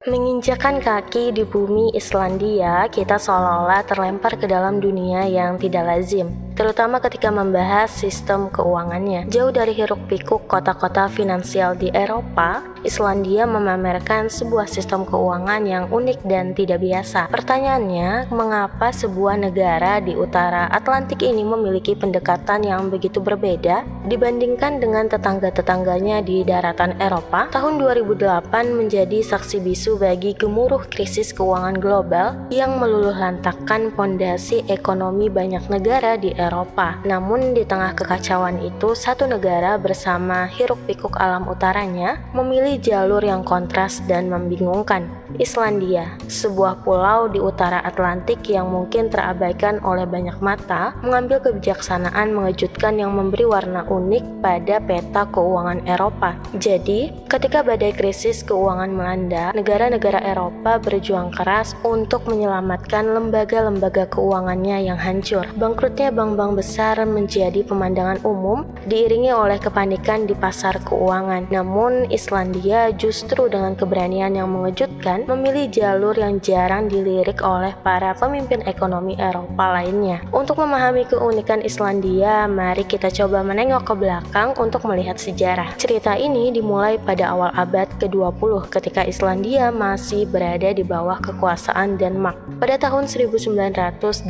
Menginjakan kaki di bumi Islandia, kita seolah-olah terlempar ke dalam dunia yang tidak lazim, terutama ketika membahas sistem keuangannya. Jauh dari hiruk-pikuk kota-kota finansial di Eropa, Islandia memamerkan sebuah sistem keuangan yang unik dan tidak biasa. Pertanyaannya, mengapa sebuah negara di utara Atlantik ini memiliki pendekatan yang begitu berbeda dibandingkan dengan tetangga-tetangganya di daratan Eropa? Tahun 2008 menjadi saksi bisu bagi gemuruh krisis keuangan global yang meluluhlantakkan fondasi ekonomi banyak negara di Eropa. Namun di tengah kekacauan itu, satu negara bersama hiruk-pikuk alam utaranya memilih jalur yang kontras dan membingungkan. Islandia, sebuah pulau di utara Atlantik yang mungkin terabaikan oleh banyak mata, mengambil kebijaksanaan mengejutkan yang memberi warna unik pada peta keuangan Eropa. Jadi, ketika badai krisis keuangan melanda, negara-negara Eropa berjuang keras untuk menyelamatkan lembaga-lembaga keuangannya yang hancur. Bangkrutnya bank-bank besar menjadi pemandangan umum, diiringi oleh kepanikan di pasar keuangan. Namun, Islandia justru dengan keberanian yang mengejutkan memilih jalur yang jarang dilirik oleh para pemimpin ekonomi Eropa lainnya. Untuk memahami keunikan Islandia, mari kita coba menengok ke belakang untuk melihat sejarah. Cerita ini dimulai pada awal abad ke-20 ketika Islandia masih berada di bawah kekuasaan Denmark. Pada tahun 1918,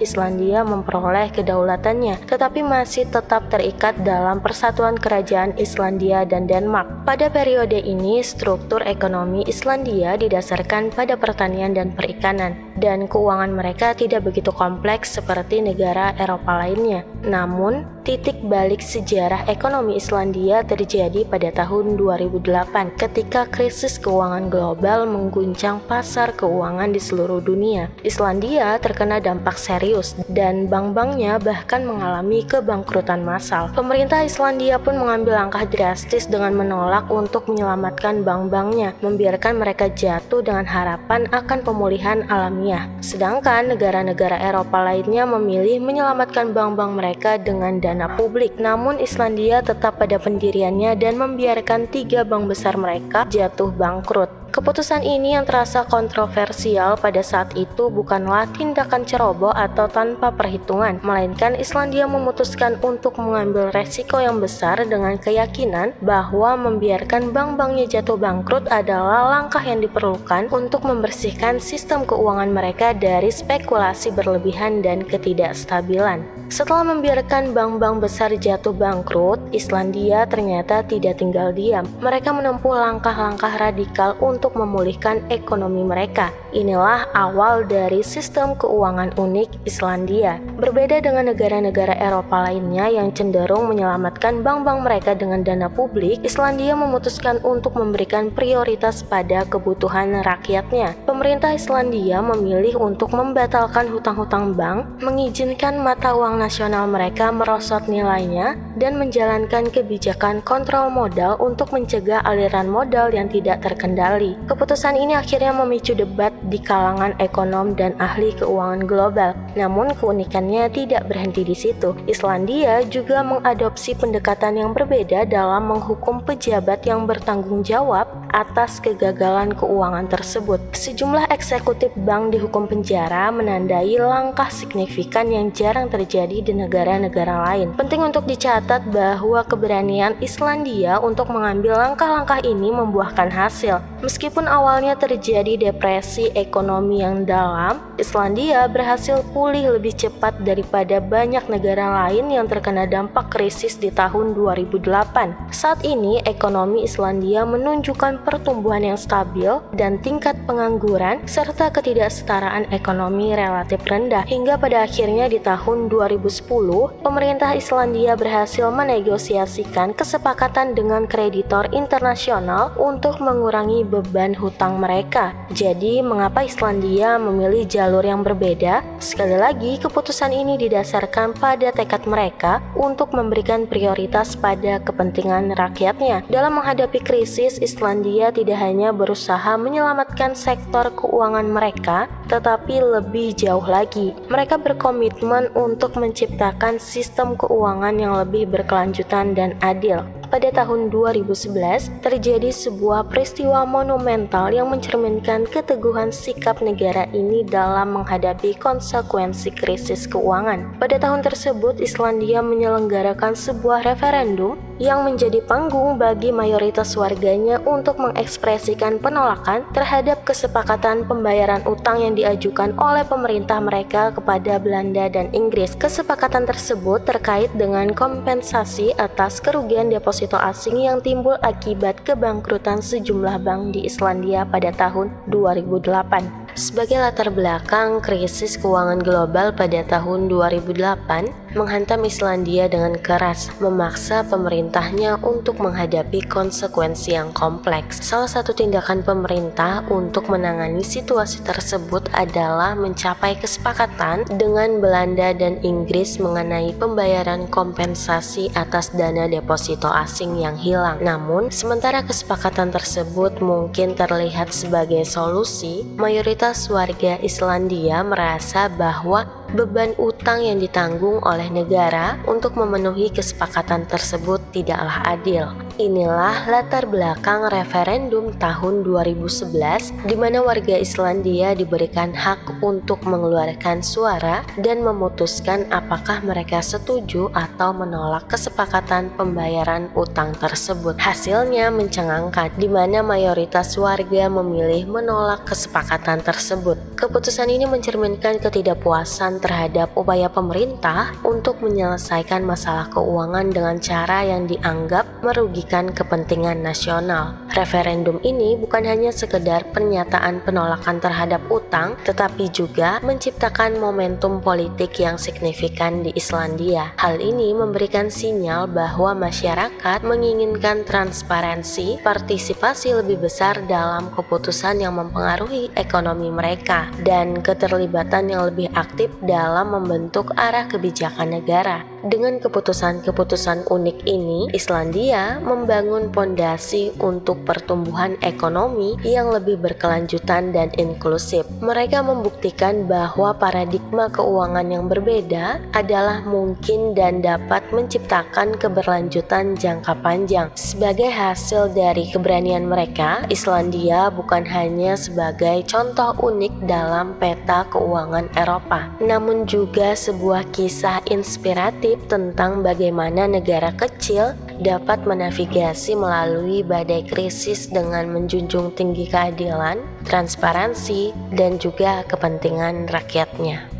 Islandia memperoleh kedaulatannya, tetapi masih tetap terikat dalam persatuan kerajaan Islandia dan Denmark. Pada periode ini, struktur ekonomi Islandia didasarkan pada pertanian dan perikanan, dan keuangan mereka tidak begitu kompleks seperti negara Eropa lainnya. Namun, titik balik sejarah ekonomi Islandia terjadi pada tahun 2008 ketika krisis keuangan global mengguncang pasar keuangan di seluruh dunia. Islandia terkena dampak serius dan bank-banknya bahkan mengalami kebangkrutan massal. Pemerintah Islandia pun mengambil langkah drastis dengan menolak untuk menyelamatkan bank-banknya, membiarkan mereka jatuh dengan harapan akan pemulihan alamiah. Sedangkan negara-negara Eropa lainnya memilih menyelamatkan bank-bank mereka dengan dana publik. Namun Islandia tetap pada pendiriannya dan membiarkan 3 bank besar mereka jatuh bangkrut. Keputusan ini yang terasa kontroversial pada saat itu bukanlah tindakan ceroboh atau tanpa perhitungan, melainkan Islandia memutuskan untuk mengambil resiko yang besar dengan keyakinan bahwa membiarkan bank-banknya jatuh bangkrut adalah langkah yang diperlukan untuk membersihkan sistem keuangan mereka dari spekulasi berlebihan dan ketidakstabilan. Setelah membiarkan bank-bank besar jatuh bangkrut, Islandia ternyata tidak tinggal diam. Mereka menempuh langkah-langkah radikal untuk memulihkan ekonomi mereka. Inilah awal dari sistem keuangan unik Islandia. Berbeda dengan negara-negara Eropa lainnya yang cenderung menyelamatkan bank-bank mereka dengan dana publik, Islandia memutuskan untuk memberikan prioritas pada kebutuhan rakyatnya. Pemerintah Islandia memilih untuk membatalkan hutang-hutang bank, mengizinkan mata uang nasional mereka merosot nilainya, dan menjalankan kebijakan kontrol modal untuk mencegah aliran modal yang tidak terkendali. Keputusan ini akhirnya memicu debat di kalangan ekonom dan ahli keuangan global. Namun keunikannya tidak berhenti di situ. Islandia juga mengadopsi pendekatan yang berbeda dalam menghukum pejabat yang bertanggung jawab atas kegagalan keuangan tersebut. Sejumlah eksekutif bank dihukum penjara, menandai langkah signifikan yang jarang terjadi di negara-negara lain. Penting untuk dicatat bahwa keberanian Islandia untuk mengambil langkah-langkah ini membuahkan hasil. Meskipun awalnya terjadi depresi ekonomi yang dalam, Islandia berhasil pulih lebih cepat daripada banyak negara lain yang terkena dampak krisis di tahun 2008. Saat ini, ekonomi Islandia menunjukkan pertumbuhan yang stabil dan tingkat pengangguran serta ketidaksetaraan ekonomi relatif rendah. Hingga pada akhirnya di tahun 2010, pemerintah Islandia berhasil menegosiasikan kesepakatan dengan kreditor internasional untuk mengurangi beban hutang mereka. Jadi, mengapa Islandia memilih jalur yang berbeda? Sekali lagi, keputusan ini didasarkan pada tekad mereka untuk memberikan prioritas pada kepentingan rakyatnya. Dalam menghadapi krisis, Islandia tidak hanya berusaha menyelamatkan sektor keuangan mereka, tetapi lebih jauh lagi. Mereka berkomitmen untuk menciptakan sistem keuangan yang lebih berkelanjutan dan adil. pada tahun 2011 terjadi sebuah peristiwa monumental yang mencerminkan keteguhan sikap negara ini dalam menghadapi konsekuensi krisis keuangan. Pada tahun tersebut, Islandia menyelenggarakan sebuah referendum yang menjadi panggung bagi mayoritas warganya untuk mengekspresikan penolakan terhadap kesepakatan pembayaran utang yang diajukan oleh pemerintah mereka kepada Belanda dan Inggris. Kesepakatan tersebut terkait dengan kompensasi atas kerugian deposito asing yang timbul akibat kebangkrutan sejumlah bank di Islandia pada tahun 2008. Sebagai latar belakang, krisis keuangan global pada tahun 2008 menghantam Islandia dengan keras, memaksa pemerintahnya untuk menghadapi konsekuensi yang kompleks. Salah satu tindakan pemerintah untuk menangani situasi tersebut adalah mencapai kesepakatan dengan Belanda dan Inggris mengenai pembayaran kompensasi atas dana deposito asing yang hilang. Namun, sementara kesepakatan tersebut mungkin terlihat sebagai solusi, mayoritas warga Islandia merasa bahwa beban utang yang ditanggung oleh negara untuk memenuhi kesepakatan tersebut tidaklah adil. Inilah latar belakang referendum tahun 2011 di mana warga Islandia diberikan hak untuk mengeluarkan suara dan memutuskan apakah mereka setuju atau menolak kesepakatan pembayaran utang tersebut. Hasilnya mencengangkan, di mana mayoritas warga memilih menolak kesepakatan tersebut. Keputusan ini mencerminkan ketidakpuasan terhadap upaya pemerintah untuk menyelesaikan masalah keuangan dengan cara yang dianggap merugikan kepentingan nasional. Referendum ini bukan hanya sekedar pernyataan penolakan terhadap utang, tetapi juga menciptakan momentum politik yang signifikan di Islandia. Hal ini memberikan sinyal bahwa masyarakat menginginkan transparansi, partisipasi lebih besar dalam keputusan yang mempengaruhi ekonomi mereka, dan keterlibatan yang lebih aktif dalam membentuk arah kebijakan negara. Dengan keputusan-keputusan unik ini, Islandia membangun pondasi untuk pertumbuhan ekonomi yang lebih berkelanjutan dan inklusif. Mereka membuktikan bahwa paradigma keuangan yang berbeda adalah mungkin dan dapat menciptakan keberlanjutan jangka panjang. Sebagai hasil dari keberanian mereka, Islandia bukan hanya sebagai contoh unik dalam peta keuangan Eropa, namun juga sebuah kisah inspiratif tentang bagaimana negara kecil dapat menavigasi melalui badai krisis dengan menjunjung tinggi keadilan, transparansi, dan juga kepentingan rakyatnya.